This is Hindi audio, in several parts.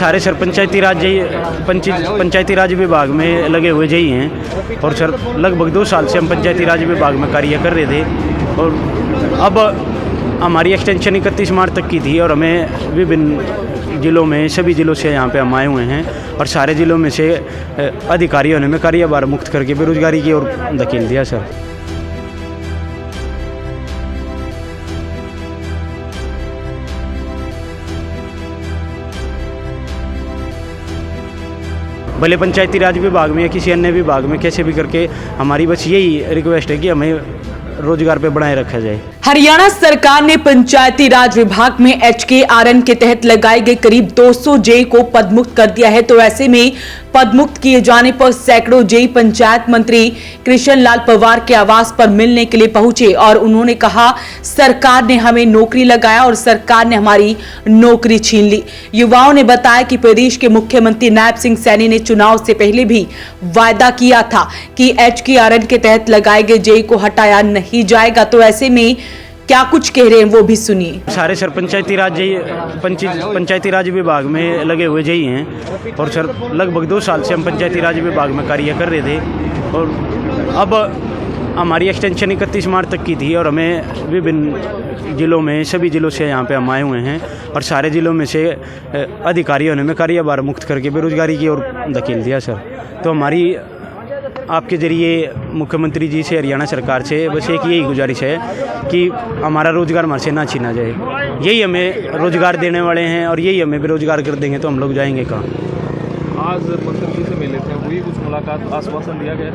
सारे सर पंचायती राज विभाग में लगे हुए जई हैं और सर लगभग 2 साल से हम पंचायती राज विभाग में कार्य कर रहे थे और अब हमारी एक्सटेंशन 31 मार्च तक की थी और हमें विभिन्न ज़िलों में सभी ज़िलों से यहाँ पे हम आए हुए हैं और सारे ज़िलों में से अधिकारियों ने हमें कार्यभार मुक्त करके बेरोजगारी की ओर धकेल दिया सर। भले पंचायती राज विभाग में या किसी अन्य विभाग में कैसे भी करके हमारी बस यही रिक्वेस्ट है कि हमें रोजगार पे बनाए रखा जाए। हरियाणा सरकार ने पंचायती राज विभाग में HKRN के तहत लगाए गए करीब 200 जेई को पदमुक्त कर दिया है। तो ऐसे में पदमुक्त किए जाने पर सैकड़ों जेई पंचायत मंत्री कृष्ण लाल पंवार के आवास पर मिलने के लिए पहुंचे और उन्होंने कहा, सरकार ने हमें नौकरी लगाया और सरकार ने हमारी नौकरी छीन ली। युवाओं ने बताया कि प्रदेश के मुख्यमंत्री नायब सिंह सैनी ने चुनाव से पहले भी वायदा किया था कि HKRN के तहत लगाए गए जेई को हटाया नहीं जाएगा। तो ऐसे में क्या कुछ कह रहे हैं वो भी सुनिए। सारे सर पंचायती राज विभाग में लगे हुए जई हैं और सर लगभग 2 साल से हम पंचायती राज विभाग में कार्य कर रहे थे और अब हमारी एक्सटेंशन 31 मार्च तक की थी और हमें विभिन्न ज़िलों में सभी ज़िलों से यहाँ पे हम आए हुए हैं और सारे ज़िलों में से अधिकारियों ने हमें कार्यभार मुक्त करके बेरोजगारी की ओर धकेल दिया सर। तो हमारी आपके ज़रिए मुख्यमंत्री जी से, हरियाणा सरकार से बस एक यही गुजारिश है कि हमारा रोज़गार हमारे से ना छीना जाए। यही हमें रोज़गार देने वाले हैं और यही हमें बेरोज़गार कर देंगे तो हम लोग जाएंगे कहाँ। आज मंत्री जी से मिले थे, हुई कुछ मुलाकात, आश्वासन दिया गया?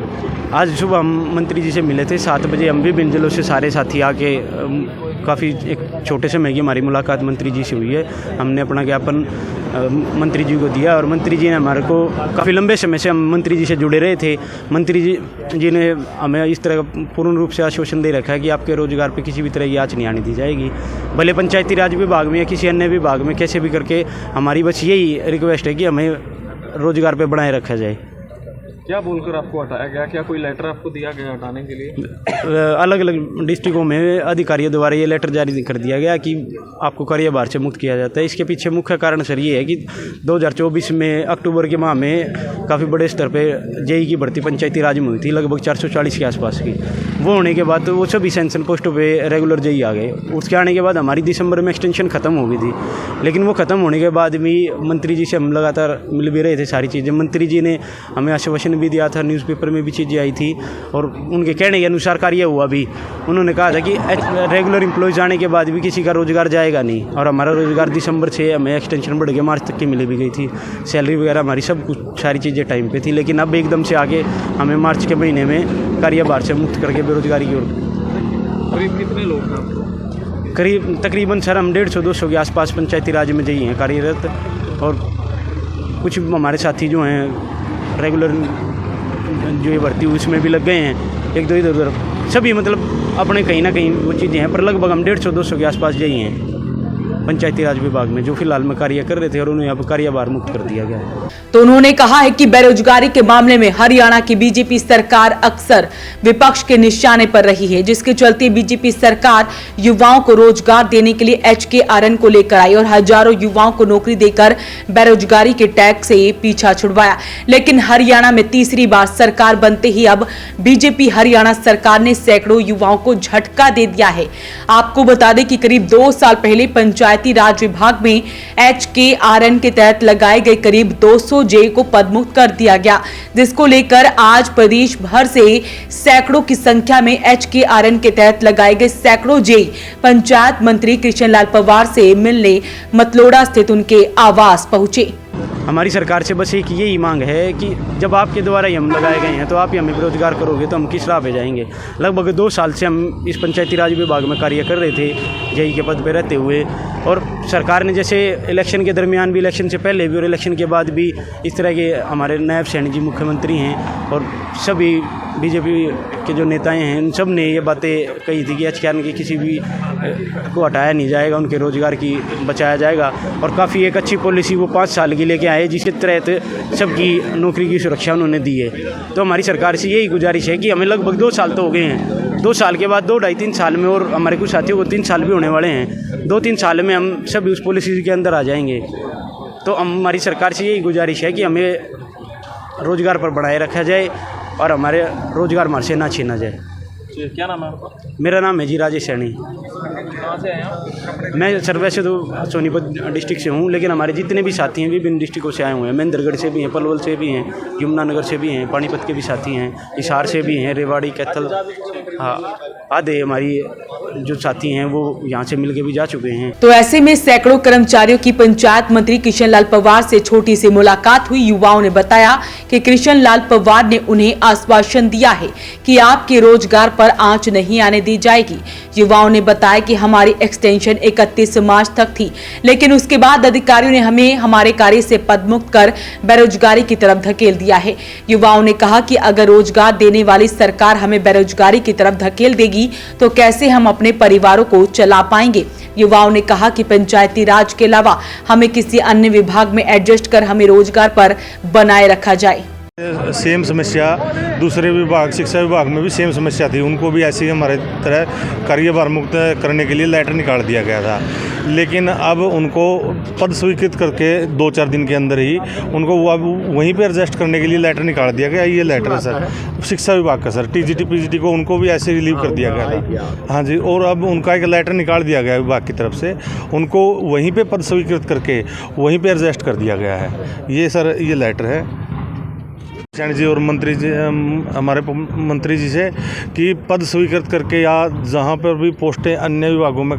आज सुबह हम मंत्री जी से मिले थे 7 बजे। हम भी विभिन्न जिलों से सारे साथी आके काफ़ी एक छोटे समय की हमारी मुलाकात मंत्री जी से हुई है। हमने अपना ज्ञापन मंत्री जी को दिया और मंत्री जी ने हमारे को काफ़ी लंबे समय से हम मंत्री जी से जुड़े रहे थे। मंत्री जी ने हमें इस तरह का पूर्ण रूप से आश्वासन दे रखा है कि आपके रोज़गार पे किसी भी तरह की आँच नहीं आने दी जाएगी। भले पंचायती राज विभाग में या किसी अन्य विभाग में कैसे भी करके हमारी बस यही रिक्वेस्ट है कि हमें रोज़गार पे बनाए रखा जाए। क्या बोलकर आपको हटाया गया? क्या कोई लेटर आपको दिया गया हटाने के लिए? अलग अलग डिस्ट्रिक्टों में अधिकारियों द्वारा ये लेटर जारी कर दिया गया कि आपको कार्यभार से मुक्त किया जाता है। इसके पीछे मुख्य कारण सर ये है कि 2024 में अक्टूबर के माह में काफ़ी बड़े स्तर पे जेई की भर्ती पंचायती राज में हुई थी, लगभग 440 के आसपास की। वो होने के बाद तो वो सभी सैंक्शन पोस्टों पे रेगुलर जेई आ गए। उसके आने के बाद हमारी दिसंबर में एक्सटेंशन ख़त्म हो गई थी, लेकिन वो ख़त्म होने के बाद भी मंत्री जी से हम लगातार मिल भी रहे थे सारी चीज़ें। मंत्री जी ने हमें आश्वासन भी दिया था, न्यूज़पेपर में भी चीज़ें आई थी और उनके कहने के अनुसार कार्य हुआ भी। उन्होंने कहा था कि रेगुलर एम्प्लॉयज़ आने के बाद भी किसी का रोज़गार जाएगा नहीं और हमारा रोज़गार दिसंबर से हमें एक्सटेंशन बढ़ के मार्च तक की मिल भी गई थी। सैलरी वगैरह हमारी सब कुछ सारी चीज़ें टाइम पे थी, लेकिन अब एकदम से आगे हमें मार्च के महीने में कार्यभार से मुक्त करके बेरोजगारी की ओर। करीब कितने लोग हैं? करीब तकरीबन सर हम 150-200 के आसपास पंचायती राज में जई हैं कार्यरत और कुछ हमारे साथी जो हैं रेगुलर जो ये भर्ती हुई उसमें भी लग गए हैं, एक दो इधर उधर सभी मतलब अपने कहीं ना कहीं वो चीज़ें हैं, पर लगभग हम 150-200 के आसपास जई हैं पंचायती राज विभाग में जो फिलहाल में कार्य कर रहे थे और उन्हें अब कार्यभार मुक्त कर दिया गया है। तो उन्होंने कहा है कि बेरोजगारी के मामले में हरियाणा की बीजेपी सरकार अक्सर विपक्ष के निशाने पर रही है, जिसके चलते बीजेपी सरकार युवाओं को रोजगार देने के लिए HKRN को लेकर आई और हजारों युवाओं को नौकरी देकर बेरोजगारी के टैग से पीछा छुड़वाया। लेकिन हरियाणा में तीसरी बार सरकार बनते ही अब बीजेपी हरियाणा सरकार ने सैकड़ों युवाओं को झटका दे दिया है। आपको बता दें कि करीब 2 साल पहले पंचायती राज विभाग में HKRN के तहत लगाए गए करीब 200 जेई को पदमुक्त कर दिया गया, जिसको लेकर आज प्रदेश भर से सैकड़ों की संख्या में HKRN के तहत लगाए गए सैकड़ों जेई पंचायत मंत्री कृष्ण लाल पंवार से मिलने मतलोड़ा स्थित उनके आवास पहुंचे। हमारी सरकार से बस एक यही मांग है कि जब आपके द्वारा ही हम लगाए गए हैं तो आप ही हमें बेरोजगार करोगे तो हम किस राह पे जाएंगे। लगभग 2 साल से हम इस पंचायती राज विभाग में कार्य कर रहे थे जेई के पद पे रहते हुए और सरकार ने जैसे इलेक्शन के दरमियान भी, इलेक्शन से पहले भी और इलेक्शन के बाद भी इस तरह के हमारे नायब सैनी जी मुख्यमंत्री हैं और सभी बीजेपी के जो नेताएं हैं उन सब ने ये बातें कही थी कि HKRN की किसी भी को हटाया नहीं जाएगा, उनके रोज़गार की बचाया जाएगा और काफ़ी एक अच्छी पॉलिसी वो 5 साल की लेके आए जिसके तहत सबकी नौकरी की सुरक्षा उन्होंने दी है। तो हमारी सरकार से यही गुजारिश है कि हमें लगभग 2 साल तो हो गए हैं, 2 साल के बाद 2 ढाई 3 साल में और हमारे कुछ साथियों को 3 साल भी होने वाले हैं, 2-3 साल में हम सभी उस पॉलिसी के अंदर आ जाएंगे तो हमारी सरकार से यही गुजारिश है कि हमें रोज़गार पर बनाए रखा जाए और हमारे रोज़गार हमारे से ना छीना जाए। जी, क्या नाम है आपका? मेरा नाम है जी राजेश सैनी। कहाँ से आए आप? मैं सर वैसे तो सोनीपत डिस्ट्रिक्ट से हूँ, लेकिन हमारे जितने भी साथी हैं विभिन्न डिस्ट्रिक्टों से आए हुए हैं। महेंद्रगढ़ से भी हैं, पलवल से भी हैं, यमुनानगर से भी हैं, पानीपत के भी साथी हैं, हिसार से भी हैं, रेवाड़ी, कैथल, हाँ आधे हमारी जो साथी हैं वो यहाँ से मिलके भी जा चुके हैं। तो ऐसे में सैकड़ों कर्मचारियों की पंचायत मंत्री कृष्ण लाल पंवार से छोटी सी मुलाकात हुई। युवाओं ने बताया कि कृष्ण लाल पंवार ने उन्हें आश्वासन दिया है कि आपके रोजगार पर आंच नहीं आने दी जाएगी। युवाओं ने बताया कि हमारी एक्सटेंशन 31 मार्च तक थी, लेकिन उसके बाद अधिकारियों ने हमें हमारे कार्य से पदमुक्त कर बेरोजगारी की तरफ धकेल दिया है। युवाओं ने कहा कि अगर रोजगार देने वाली सरकार हमें बेरोजगारी की तरफ धकेल देगी तो कैसे हम अपने परिवारों को चला पाएंगे। युवाओं ने कहा कि पंचायती राज के अलावा हमें किसी अन्य विभाग में एडजस्ट कर हमें रोजगार पर बनाए रखा जाए। सेम समस्या दूसरे विभाग, शिक्षा विभाग में भी सेम समस्या थी। उनको भी ऐसे ही हमारे तरह कार्यभार मुक्त करने के लिए लेटर निकाल दिया गया था, लेकिन अब उनको पद स्वीकृत करके 2-4 दिन के अंदर ही उनको वो अब वहीं पे एडजस्ट करने के लिए लेटर निकाल दिया गया। ये लेटर है सर शिक्षा विभाग का सर, टीजीटी पीजीटी को उनको भी ऐसे रिलीव कर दिया गया था। हाँ जी, और अब उनका एक लेटर निकाल दिया गया विभाग की तरफ से, उनको वहीं पे पद स्वीकृत करके वहीं पे एडजस्ट कर दिया गया है। ये सर ये लेटर है सैनी जी और मंत्री जी, हमारे मंत्री जी से कि पद स्वीकृत करके या जहाँ पर भी पोस्टें अन्य विभागों में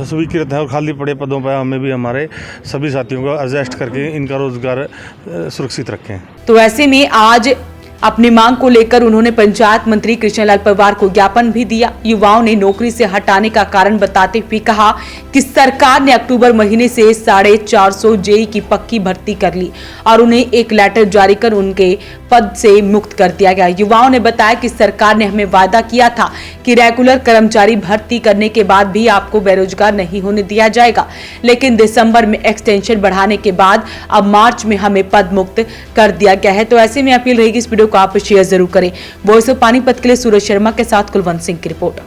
स्वीकृत हैं और खाली पड़े पदों पर हमें भी हमारे सभी साथियों को एडजस्ट करके इनका रोजगार सुरक्षित रखें। तो ऐसे में आज अपनी मांग को लेकर उन्होंने पंचायत मंत्री कृष्ण लाल पंवार को ज्ञापन भी दिया। युवाओं ने नौकरी से हटाने का कारण बताते हुए कहा कि सरकार ने अक्टूबर महीने से 450 जेई की पक्की भर्ती कर ली और उन्हें एक लेटर जारी कर उनके पद से मुक्त कर दिया गया। युवाओं ने बताया कि सरकार ने हमें वादा किया था कि रेगुलर कर्मचारी भर्ती करने के बाद भी आपको बेरोजगार नहीं होने दिया जाएगा, लेकिन दिसंबर में एक्सटेंशन बढ़ाने के बाद अब मार्च में हमें पद मुक्त कर दिया गया है। तो ऐसे में अपील रहेगी इस वीडियो को आप शेयर जरूर करें। वॉइस ऑफ पानीपत के लिए सूरज शर्मा के साथ कुलवंत सिंह की रिपोर्ट।